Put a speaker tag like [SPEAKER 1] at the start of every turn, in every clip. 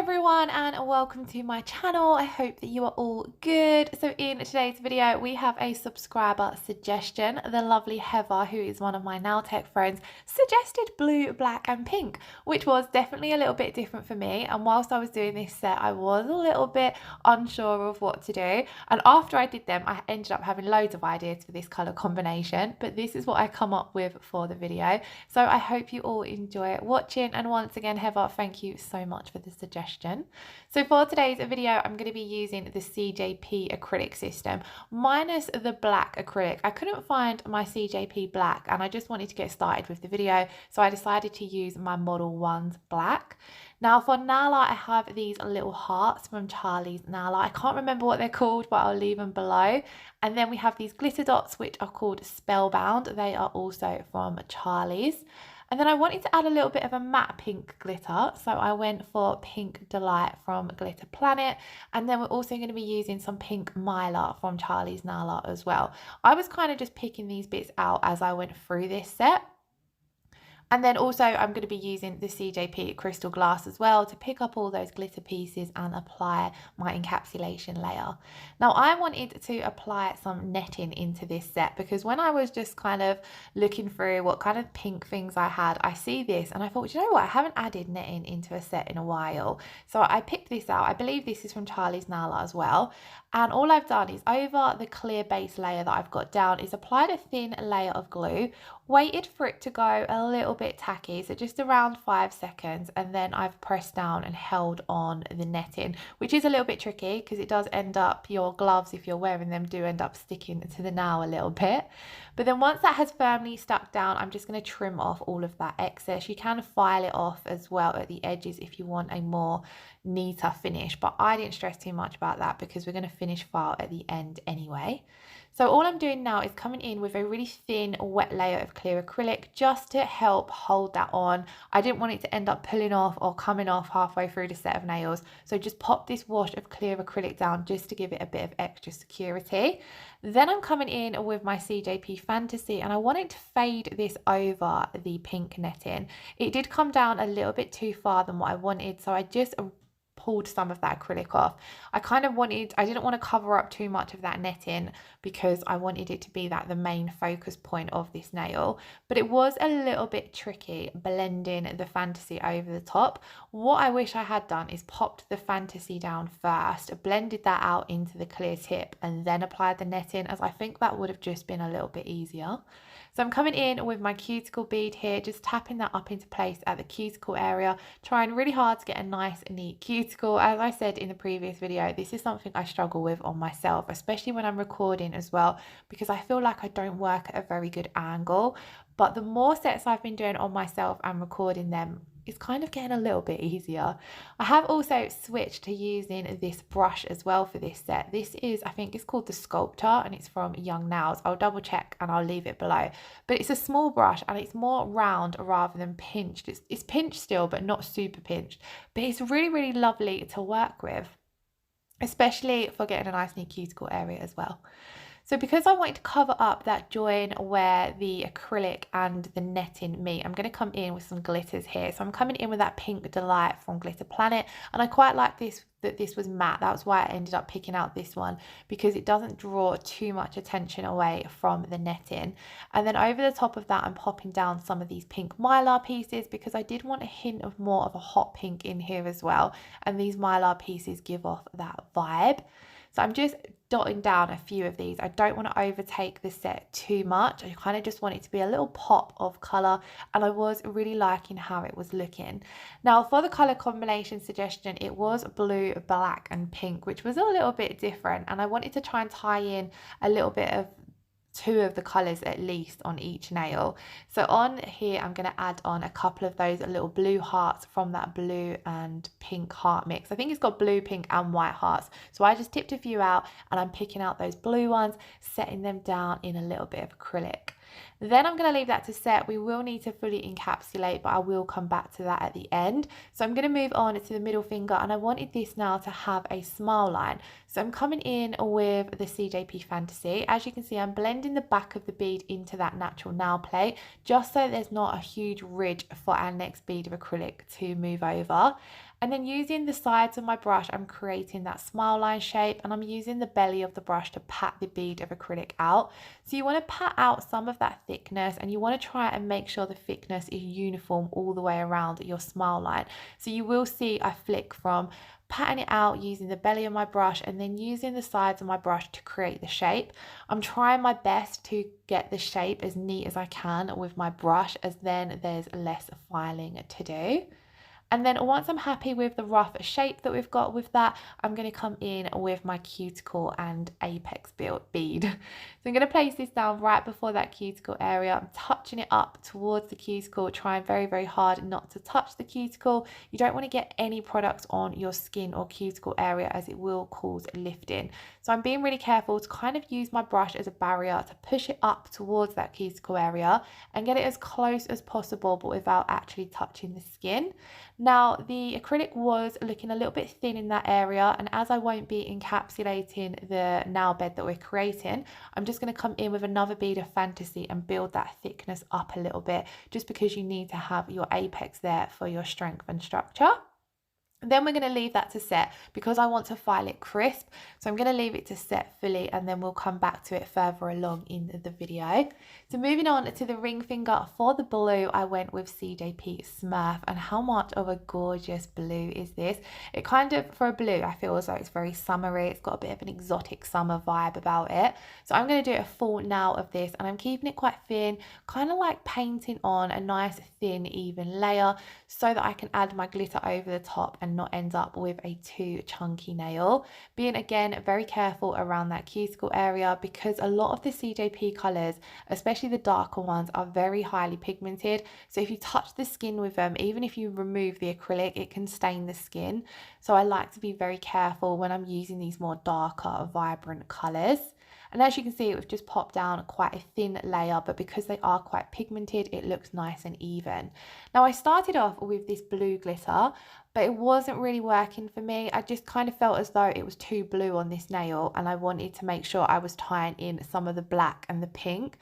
[SPEAKER 1] everyone and welcome to my channel. I hope that you are all good. So in today's video we have a subscriber suggestion. The lovely Heather, who is one of my nail tech friends, suggested blue, black and pink, which was definitely a little bit different for me, and whilst I was doing this set I was a little bit unsure of what to do, and after I did them I ended up having loads of ideas for this colour combination, but this is what I come up with for the video. So I hope you all enjoy watching, and once again Heather, thank you so much for the suggestion. So for today's video I'm going to be using the CJP acrylic system minus the black acrylic. I couldn't find my CJP black and I just wanted to get started with the video, so I decided to use my Model 1's black. Now for nail art I have these little hearts from Charlie's Nail Art. I can't remember what they're called, but I'll leave them below. And then we have these glitter dots which are called Spellbound. They are also from Charlie's. And then I wanted to add a little bit of a matte pink glitter, so I went for Pink Delight from Glitter Planet. And then we're also going to be using some pink Mylar from Charlie's Nail Art as well. I was kind of just picking these bits out as I went through this set. And then also I'm going to be using the CJP crystal glass as well to pick up all those glitter pieces and apply my encapsulation layer. Now I wanted to apply some netting into this set because when I was just kind of looking through what kind of pink things I had, I see this and I thought, you know what, I haven't added netting into a set in a while. So I picked this out. I believe this is from Charlie's Nail Art as well. And all I've done is over the clear base layer that I've got down is applied a thin layer of glue, waited for it to go a little bit tacky, so just around 5 seconds, and then I've pressed down and held on the netting, which is a little bit tricky because it does end up, your gloves if you're wearing them do end up sticking to the nail a little bit. But then once that has firmly stuck down, I'm just going to trim off all of that excess. You can file it off as well at the edges if you want a more neater finish, but I didn't stress too much about that because we're going to finish file at the end anyway. So all I'm doing now is coming in with a really thin wet layer of clear acrylic just to help hold that on. I didn't want it to end up pulling off or coming off halfway through the set of nails, so just pop this wash of clear acrylic down just to give it a bit of extra security. Then I'm coming in with my CJP Fantasy and I wanted to fade this over the pink netting. It did come down a little bit too far than what I wanted, so I just pulled some of that acrylic off. I didn't want to cover up too much of that netting because I wanted it to be the main focus point of this nail, but it was a little bit tricky blending the Fantasy over the top. What I wish I had done is popped the Fantasy down first, blended that out into the clear tip and then applied the netting, as I think that would have just been a little bit easier. So I'm coming in with my cuticle bead here, just tapping that up into place at the cuticle area, trying really hard to get a nice neat cuticle. As I said in the previous video, this is something I struggle with on myself, especially when I'm recording as well, because I feel like I don't work at a very good angle. But the more sets I've been doing on myself and recording them, it's kind of getting a little bit easier. I have also switched to using this brush as well for this set. This is, I think it's called the Sculptor and it's from Young Nails. I'll double check and I'll leave it below. But it's a small brush and it's more round rather than pinched. It's pinched still, but not super pinched. But it's really, really lovely to work with, especially for getting a nice neat cuticle area as well. So because I wanted to cover up that join where the acrylic and the netting meet, I'm going to come in with some glitters here. So I'm coming in with that Pink Delight from Glitter Planet, and I quite like that this was matte. That's why I ended up picking out this one, because it doesn't draw too much attention away from the netting. And then over the top of that I'm popping down some of these pink Mylar pieces because I did want a hint of more of a hot pink in here as well, and these Mylar pieces give off that vibe. So I'm just dotting down a few of these. I don't want to overtake the set too much. I kind of just want it to be a little pop of colour, and I was really liking how it was looking. Now for the colour combination suggestion, it was blue, black and pink, which was a little bit different, and I wanted to try and tie in a little bit of 2 of the colours at least on each nail. So on here I'm going to add on a couple of those little blue hearts from that blue and pink heart mix. I think it's got blue, pink and white hearts, so I just tipped a few out and I'm picking out those blue ones, setting them down in a little bit of acrylic. Then I'm going to leave that to set. We will need to fully encapsulate, but I will come back to that at the end. So I'm going to move on to the middle finger, and I wanted this now to have a smile line. So I'm coming in with the CJP Fantasy. As you can see, I'm blending the back of the bead into that natural nail plate, just so there's not a huge ridge for our next bead of acrylic to move over. And then using the sides of my brush, I'm creating that smile line shape, and I'm using the belly of the brush to pat the bead of acrylic out. So you want to pat out some of that thickness, and you want to try and make sure the thickness is uniform all the way around your smile line. So you will see I flick from patting it out using the belly of my brush and then using the sides of my brush to create the shape. I'm trying my best to get the shape as neat as I can with my brush, as then there's less filing to do. And then once I'm happy with the rough shape that we've got with that, I'm going to come in with my cuticle and apex bead. So I'm going to place this down right before that cuticle area. I'm touching it up towards the cuticle, trying very, very hard not to touch the cuticle. You don't want to get any products on your skin or cuticle area, as it will cause lifting. So I'm being really careful to kind of use my brush as a barrier to push it up towards that cuticle area and get it as close as possible, but without actually touching the skin. Now, the acrylic was looking a little bit thin in that area, and as I won't be encapsulating the nail bed that we're creating, I'm just going to come in with another bead of Fantasy and build that thickness up a little bit, just because you need to have your apex there for your strength and structure. Then we're going to leave that to set because I want to file it crisp. So I'm going to leave it to set fully, and then we'll come back to it further along in the video. So moving on to the ring finger, for the blue, I went with CJP Smurf. And how much of a gorgeous blue is this? It kind of, for a blue, I feel as though it's very summery. It's got a bit of an exotic summer vibe about it. So I'm going to do a full nail of this, and I'm keeping it quite thin, kind of like painting on a nice thin even layer so that I can add my glitter over the top and not end up with a too chunky nail. Being again very careful around that cuticle area, because a lot of the CJP colours, especially the darker ones, are very highly pigmented. So if you touch the skin with them, even if you remove the acrylic, it can stain the skin. So I like to be very careful when I'm using these more darker, vibrant colours. And as you can see, we've just popped down quite a thin layer, but because they are quite pigmented, it looks nice and even. Now, I started off with this blue glitter, but it wasn't really working for me. I just kind of felt as though it was too blue on this nail, and I wanted to make sure I was tying in some of the black and the pink.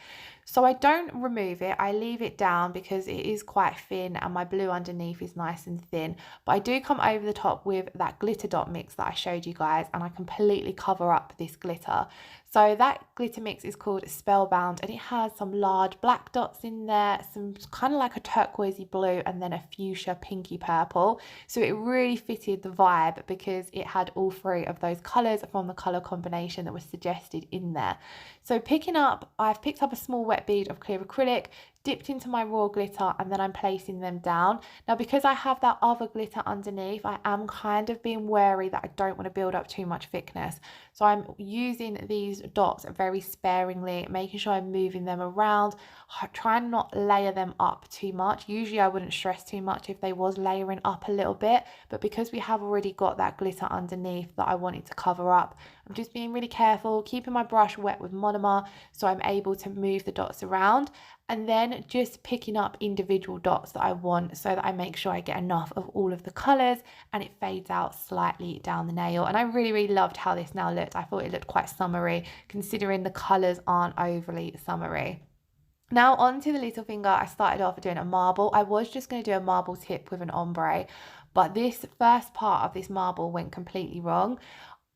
[SPEAKER 1] So I don't remove it, I leave it down because it is quite thin and my blue underneath is nice and thin. But I do come over the top with that glitter dot mix that I showed you guys, and I completely cover up this glitter. So that glitter mix is called Spellbound, and it has some large black dots in there, some kind of like a turquoisey blue, and then a fuchsia pinky purple. So it really fitted the vibe because it had all three of those colours from the colour combination that was suggested in there. So I've picked up a small wet bead of clear acrylic, dipped into my raw glitter, and then I'm placing them down. Now, because I have that other glitter underneath, I am kind of being wary that I don't want to build up too much thickness. So I'm using these dots very sparingly, making sure I'm moving them around, trying not layer them up too much. Usually I wouldn't stress too much if they was layering up a little bit, but because we have already got that glitter underneath that I wanted to cover up, I'm just being really careful, keeping my brush wet with monomer so I'm able to move the dots around, and then just picking up individual dots that I want so that I make sure I get enough of all of the colours and it fades out slightly down the nail. And I really, really loved how this nail looked. I thought it looked quite summery considering the colours aren't overly summery. Now onto the little finger, I started off doing a marble. I was just going to do a marble tip with an ombre, but this first part of this marble went completely wrong.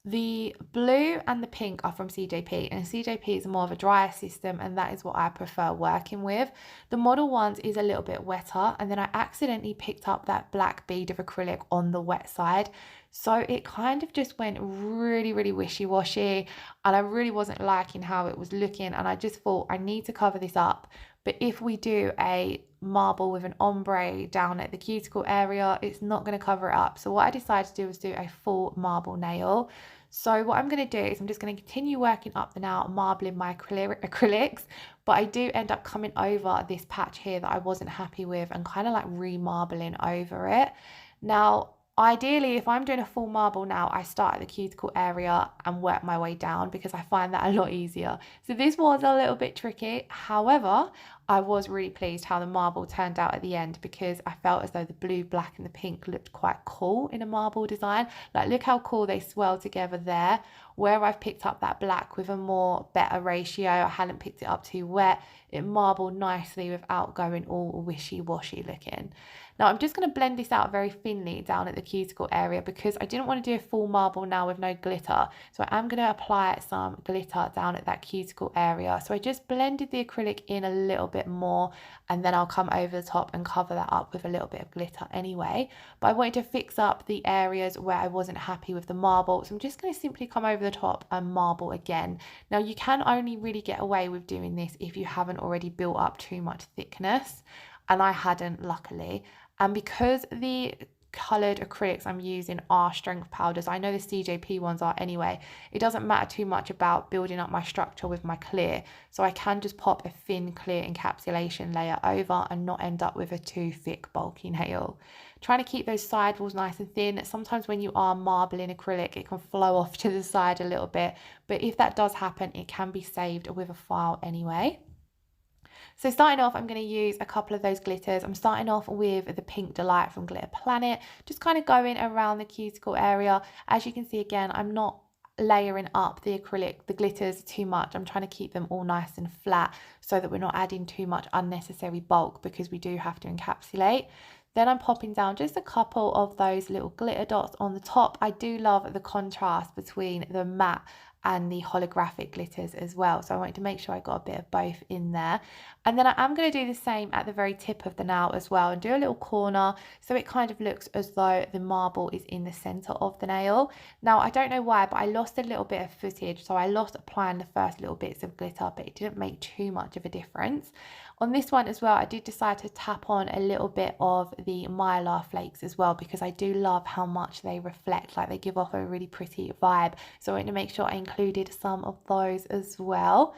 [SPEAKER 1] The blue and the pink are from CJP, and CJP is more of a drier system, and that is what I prefer working with. The model ones is a little bit wetter, and then I accidentally picked up that black bead of acrylic on the wet side. So it kind of just went really, really wishy-washy, and I really wasn't liking how it was looking, and I just thought I need to cover this up. But if we do a marble with an ombre down at the cuticle area, it's not going to cover it up. So what I decided to do was do a full marble nail. So what I'm going to do is I'm just going to continue working up the nail, marbling my acrylics, but I do end up coming over this patch here that I wasn't happy with and kind of like remarbling over it. Now, ideally, if I'm doing a full marble now, I start at the cuticle area and work my way down because I find that a lot easier. So this was a little bit tricky. However, I was really pleased how the marble turned out at the end because I felt as though the blue, black and the pink looked quite cool in a marble design. Like, look how cool they swell together there. Where I've picked up that black with a more better ratio, I hadn't picked it up too wet, it marbled nicely without going all wishy-washy looking. Now I'm just going to blend this out very thinly down at the cuticle area because I didn't want to do a full marble now with no glitter. So I am going to apply some glitter down at that cuticle area. So I just blended the acrylic in a little bit more, and then I'll come over the top and cover that up with a little bit of glitter anyway. But I wanted to fix up the areas where I wasn't happy with the marble. So I'm just going to simply come over the top and marble again. Now you can only really get away with doing this if you haven't already built up too much thickness, and I hadn't, luckily. And because the coloured acrylics I'm using are strength powders, I know the CJP ones are anyway, it doesn't matter too much about building up my structure with my clear. So I can just pop a thin clear encapsulation layer over and not end up with a too thick bulky nail. Trying to keep those side walls nice and thin. Sometimes when you are marbling acrylic, it can flow off to the side a little bit, but if that does happen, it can be saved with a file anyway. So starting off, I'm going to use a couple of those glitters. I'm starting off with the Pink Delight from Glitter Planet, just kind of going around the cuticle area. As you can see, again, I'm not layering up the acrylic, the glitters too much. I'm trying to keep them all nice and flat so that we're not adding too much unnecessary bulk, because we do have to encapsulate. Then I'm popping down just a couple of those little glitter dots on the top. I do love the contrast between the matte and the holographic glitters as well, so I wanted to make sure I got a bit of both in there. And then I am going to do the same at the very tip of the nail as well, and do a little corner so it kind of looks as though the marble is in the center of the nail. Now I don't know why, but I lost a little bit of footage, so I lost applying the first little bits of glitter, but it didn't make too much of a difference. On this one as well, I did decide to tap on a little bit of the Mylar flakes as well, because I do love how much they reflect, like they give off a really pretty vibe. So I wanted to make sure I included some of those as well.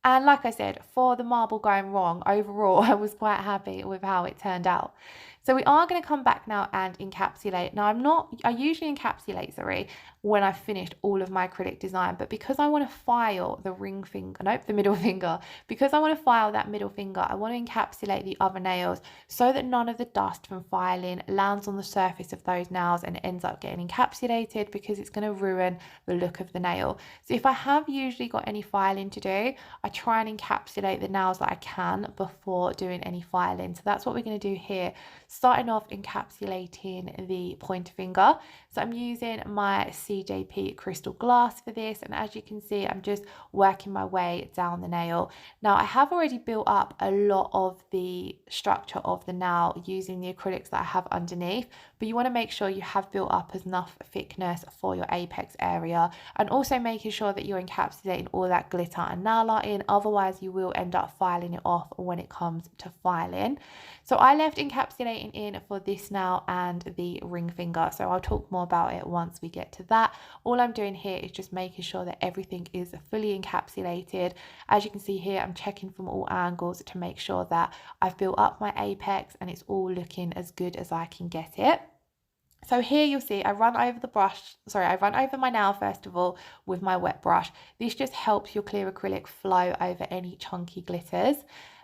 [SPEAKER 1] And like I said, for the marble going wrong, overall, I was quite happy with how it turned out. So we are going to come back now and encapsulate. Now I usually encapsulate, when I've finished all of my acrylic design, but because I want to file the the middle finger, because I want to file that middle finger, I want to encapsulate the other nails so that none of the dust from filing lands on the surface of those nails and ends up getting encapsulated, because it's going to ruin the look of the nail. So if I have usually got any filing to do, I try and encapsulate the nails that I can before doing any filing. So that's what we're going to do here. Starting off encapsulating the pointer finger. So I'm using my CJP crystal glass for this, and as you can see, I'm just working my way down the nail. Now I have already built up a lot of the structure of the nail using the acrylics that I have underneath, but you want to make sure you have built up enough thickness for your apex area, and also making sure that you're encapsulating all that glitter and nail art in, otherwise you will end up filing it off when it comes to filing. So I left encapsulating in for this nail and the ring finger, so I'll talk more about it once we get to that. All I'm doing here is just making sure that everything is fully encapsulated. As you can see here, I'm checking from all angles to make sure that I've built up my apex and it's all looking as good as I can get it. So here you'll see I run over my nail first of all with my wet brush. This just helps your clear acrylic flow over any chunky glitters.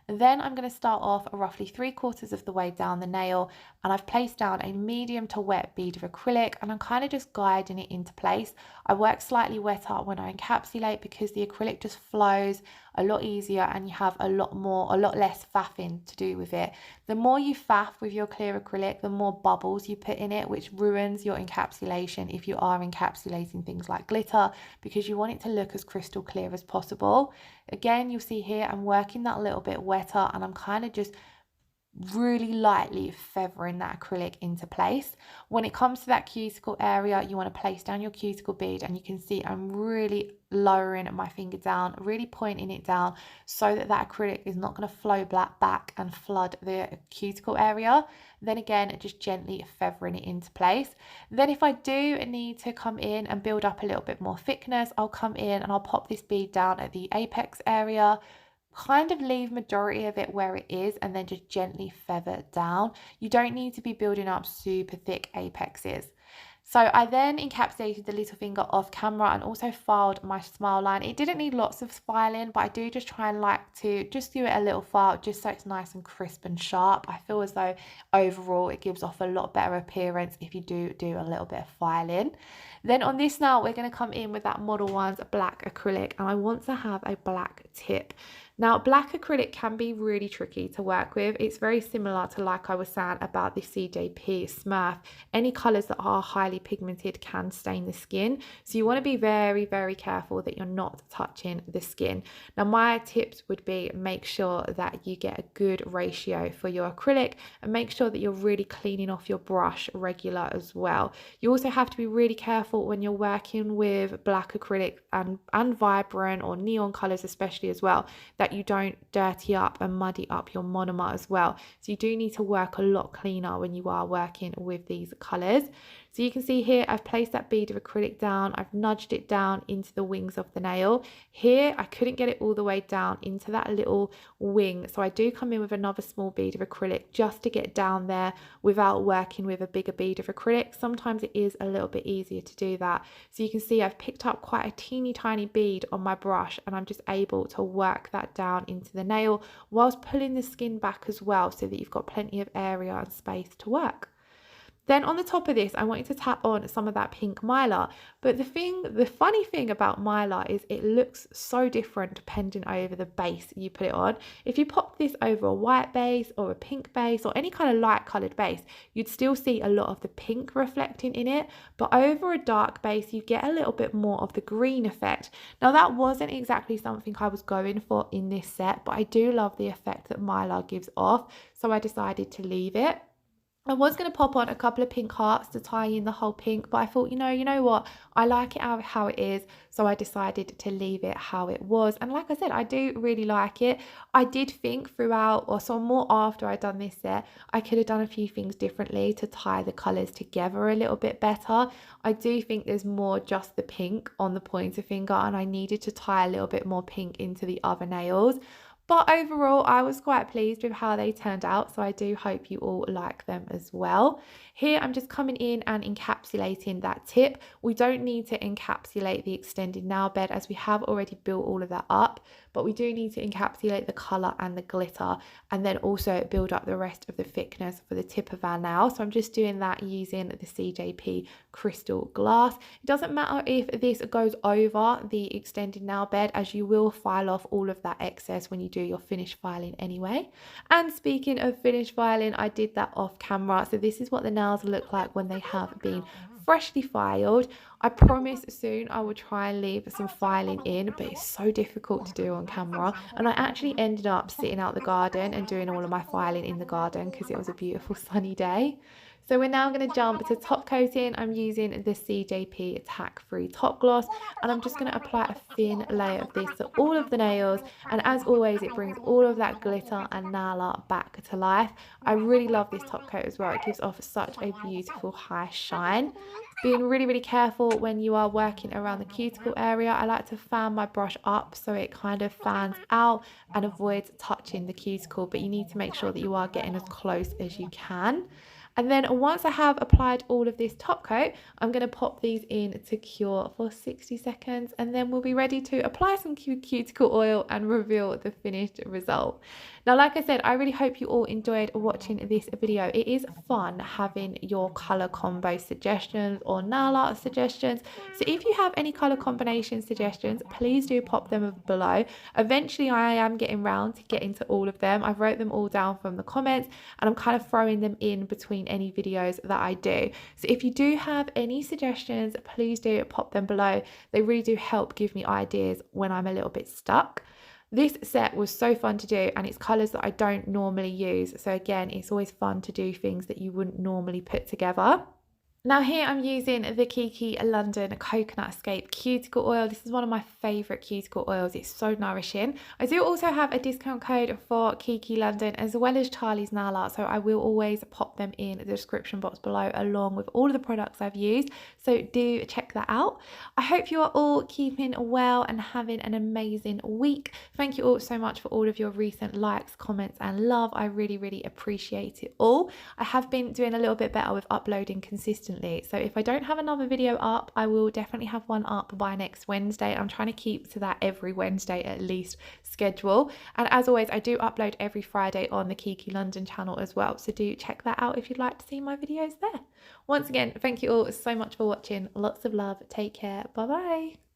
[SPEAKER 1] Then I'm going to start off roughly 3/4 of the way down the nail, and I've placed down a medium to wet bead of acrylic, and I'm kind of just guiding it into place. I work slightly wetter when I encapsulate because the acrylic just flows a lot easier and you have a lot less faffing to do with it. The more you faff with your clear acrylic, the more bubbles you put in it, which ruins your encapsulation if you are encapsulating things like glitter, because you want it to look as crystal clear as possible. Again, you'll see here I'm working that a little bit wetter, and I'm kind of just really lightly feathering that acrylic into place. When it comes to that cuticle area, you want to place down your cuticle bead, and you can see I'm really lowering my finger down, really pointing it down so that that acrylic is not going to flow back and flood the cuticle area. Then again, just gently feathering it into place. Then if I do need to come in and build up a little bit more thickness, I'll come in and I'll pop this bead down at the apex area, kind of leave majority of it where it is, and then just gently feather down. You don't need to be building up super thick apexes. So I then encapsulated the little finger off camera and also filed my smile line. It didn't need lots of filing, but I do just try and like to just do it a little file just so it's nice and crisp and sharp. I feel as though overall it gives off a lot better appearance if you do a little bit of filing. Then on this now, we're going to come in with that Model 1's black acrylic, and I want to have a black tip. Now, black acrylic can be really tricky to work with. It's very similar to, like I was saying about the CJP Smurf. Any colours that are highly pigmented can stain the skin. So you want to be very, very careful that you're not touching the skin. Now, my tips would be make sure that you get a good ratio for your acrylic and make sure that you're really cleaning off your brush regular as well. You also have to be really careful when you're working with black acrylic and vibrant or neon colours especially as well, that you don't dirty up and muddy up your monomer as well. So you do need to work a lot cleaner when you are working with these colours. So you can see here I've placed that bead of acrylic down, I've nudged it down into the wings of the nail. Here I couldn't get it all the way down into that little wing, so I do come in with another small bead of acrylic just to get down there without working with a bigger bead of acrylic. Sometimes it is a little bit easier to do that. So you can see I've picked up quite a teeny tiny bead on my brush and I'm just able to work that down into the nail whilst pulling the skin back as well, so that you've got plenty of area and space to work. Then on the top of this, I want you to tap on some of that pink Mylar. But the funny thing about Mylar is it looks so different depending over the base you put it on. If you pop this over a white base or a pink base or any kind of light coloured base, you'd still see a lot of the pink reflecting in it. But over a dark base, you get a little bit more of the green effect. Now, that wasn't exactly something I was going for in this set, but I do love the effect that Mylar gives off, so I decided to leave it. I was going to pop on a couple of pink hearts to tie in the whole pink, but I thought, you know what, I like it how it is, so I decided to leave it how it was. And like I said, I do really like it. I did think throughout, or so more after I'd done this set, I could have done a few things differently to tie the colours together a little bit better. I do think there's more just the pink on the pointer finger, and I needed to tie a little bit more pink into the other nails. But overall, I was quite pleased with how they turned out, so I do hope you all like them as well. Here, I'm just coming in and encapsulating that tip. We don't need to encapsulate the extended nail bed as we have already built all of that up, but we do need to encapsulate the colour and the glitter, and then also build up the rest of the thickness for the tip of our nail. So I'm just doing that using the CJP crystal glass. It doesn't matter if this goes over the extended nail bed, as you will file off all of that excess when you do your finish filing anyway. And speaking of finish filing, I did that off camera, so this is what the nails look like when they have been freshly filed. I promise soon I will try and leave some filing in, but it's so difficult to do on camera, and I actually ended up sitting out the garden and doing all of my filing in the garden because it was a beautiful sunny day. So we're now going to jump to top coating. I'm using the CJP Tack Free Top Gloss, and I'm just going to apply a thin layer of this to all of the nails, and as always it brings all of that glitter and nail art back to life. I really love this top coat as well. It gives off such a beautiful high shine. Being really, really careful when you are working around the cuticle area. I like to fan my brush up so it kind of fans out and avoids touching the cuticle, but you need to make sure that you are getting as close as you can. And then once I have applied all of this top coat, I'm going to pop these in to cure for 60 seconds, and then we'll be ready to apply some cuticle oil and reveal the finished result. Now, like I said, I really hope you all enjoyed watching this video. It is fun having your colour combo suggestions or nail art suggestions. So if you have any colour combination suggestions, please do pop them below. Eventually, I am getting round to getting to all of them. I've wrote them all down from the comments, and I'm kind of throwing them in between any videos that I do. So if you do have any suggestions, please do pop them below. They really do help give me ideas when I'm a little bit stuck. This set was so fun to do, and it's colours that I don't normally use. So again, it's always fun to do things that you wouldn't normally put together. Now here I'm using the Kiki London Coconut Escape Cuticle Oil. This is one of my favourite cuticle oils. It's so nourishing. I do also have a discount code for Kiki London as well as Charlie's Nail Art, so I will always pop them in the description box below along with all of the products I've used. So do check that out. I hope you are all keeping well and having an amazing week. Thank you all so much for all of your recent likes, comments and love. I really, really appreciate it all. I have been doing a little bit better with uploading consistently. So if I don't have another video up, I will definitely have one up by next Wednesday. I'm trying to keep to that every Wednesday at least schedule. And as always, I do upload every Friday on the Kiki London channel as well. So do check that out if you'd like to see my videos there. Once again, thank you all so much for watching. Lots of love. Take care. Bye bye.